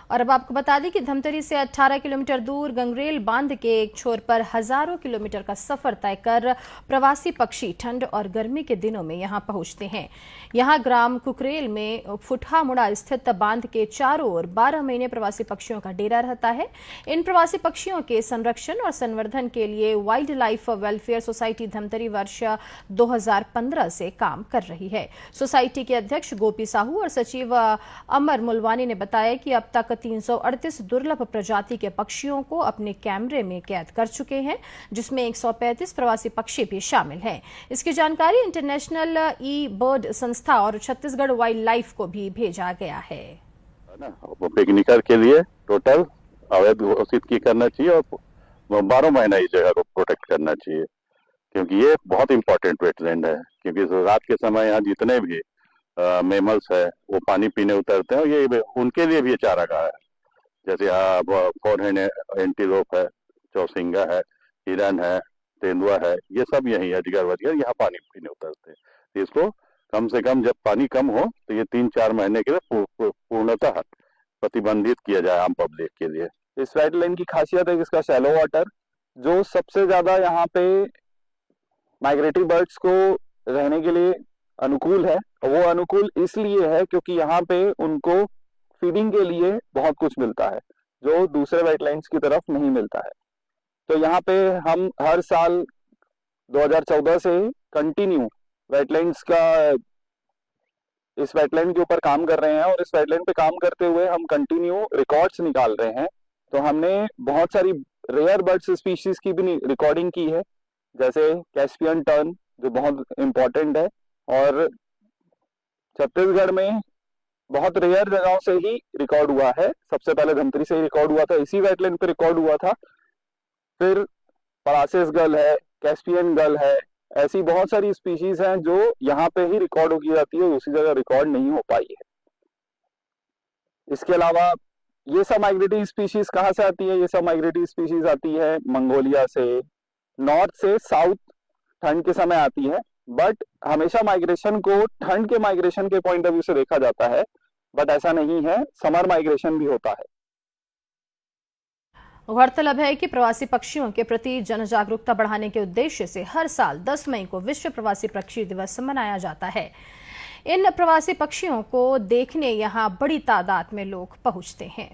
और अब आपको बता दें कि धमतरी से 18 किलोमीटर दूर गंगरेल बांध के एक छोर पर हजारों किलोमीटर का सफर तय कर प्रवासी पक्षी ठंड और गर्मी के दिनों में यहां पहुंचते हैं। यहां ग्राम कुकरेल में फुटहा मुड़ा स्थित बांध के चारों ओर 12 महीने प्रवासी पक्षियों का डेरा रहता है। इन प्रवासी पक्षियों के संरक्षण और संवर्धन के लिए wild life welfare society Dhamtari वर्ष 2015 से काम कर रही है। सोसाइटी के अध्यक्ष गोपी साहू और सचिव अमर मुलवानी ने बताया कि अब तक 338 दुर्लभ प्रजाति के पक्षियों को अपने कैमरे में कैद कर चुके हैं, जिसमें 135 प्रवासी पक्षी भी शामिल हैं। इसकी जानकारी इंटरनेशनल ई बर्ड संस्था और छत्तीसगढ़ वाइल्ड लाइफ को भी भेजा गया है। पिकनिकर के लिए टोटल अवैध घोषित की करना चाहिए और 12 महीना इस जगह को प्रोटेक्ट करना चाहिए, क्योंकि ये बहुत इंपॉर्टेंट वेटलैंड है। क्योंकि रात के समय यहाँ जितने भी मेमल्स है वो पानी पीने उतरते हैं और ये उनके लिए भी चारागाह है। जैसे फॉरहेड एंटीलोप है, चौसिंगा है, हिरन है, तेंदुआ है, ये सब यही अजगर वजगर यहाँ पानी पीने उतरते हैं। इसको कम से कम जब पानी कम हो तो ये 3-4 महीने के लिए पूर्णतः प्रतिबंधित किया जाए आम पब्लिक के लिए। इस वेटलैंड की खासियत है इसका शैलो वाटर, जो सबसे ज्यादा यहाँ पे माइग्रेटरी बर्ड्स को रहने के लिए अनुकूल है। वो अनुकूल इसलिए है क्योंकि यहाँ पे उनको फीडिंग के लिए बहुत कुछ मिलता है जो दूसरे वेटलैंड्स की तरफ नहीं मिलता है। तो यहाँ पे हम हर साल 2014 से कंटिन्यू वेटलैंड्स का इस वेटलैंड के ऊपर काम कर रहे हैं और इस वेटलैंड पे काम करते हुए हम कंटिन्यू रिकॉर्ड्स निकाल रहे हैं। तो हमने बहुत सारी रेयर बर्ड्स स्पीशीज की भी रिकॉर्डिंग की है, जैसे कैस्पियन टर्न जो बहुत इम्पोर्टेंट है, और छत्तीसगढ़ में बहुत रेयर जगहों से ही रिकॉर्ड हुआ है। सबसे पहले धमतरी से ही रिकॉर्ड हुआ था, इसी वेटलैंड पे रिकॉर्ड हुआ था। फिर परासिस गल है, कैस्पियन गल है, ऐसी बहुत सारी स्पीशीज हैं जो यहाँ पे ही रिकॉर्ड की जाती है, दूसरी जगह रिकॉर्ड नहीं हो पाई है। इसके अलावा ये सब माइग्रेटरी स्पीशीज कहाँ से आती है? ये सब माइग्रेटरी स्पीशीज आती है मंगोलिया से, नॉर्थ से साउथ ठंड के समय आती है। बट हमेशा माइग्रेशन को ठंड के माइग्रेशन के पॉइंट ऑफ व्यू से देखा जाता है, बट ऐसा नहीं है, समर माइग्रेशन भी होता है। गौरतलब है कि प्रवासी पक्षियों के प्रति जन जागरूकता बढ़ाने के उद्देश्य से हर साल 10 मई को विश्व प्रवासी पक्षी दिवस मनाया जाता है। इन प्रवासी पक्षियों को देखने यहाँ बड़ी तादाद में लोग पहुंचते हैं।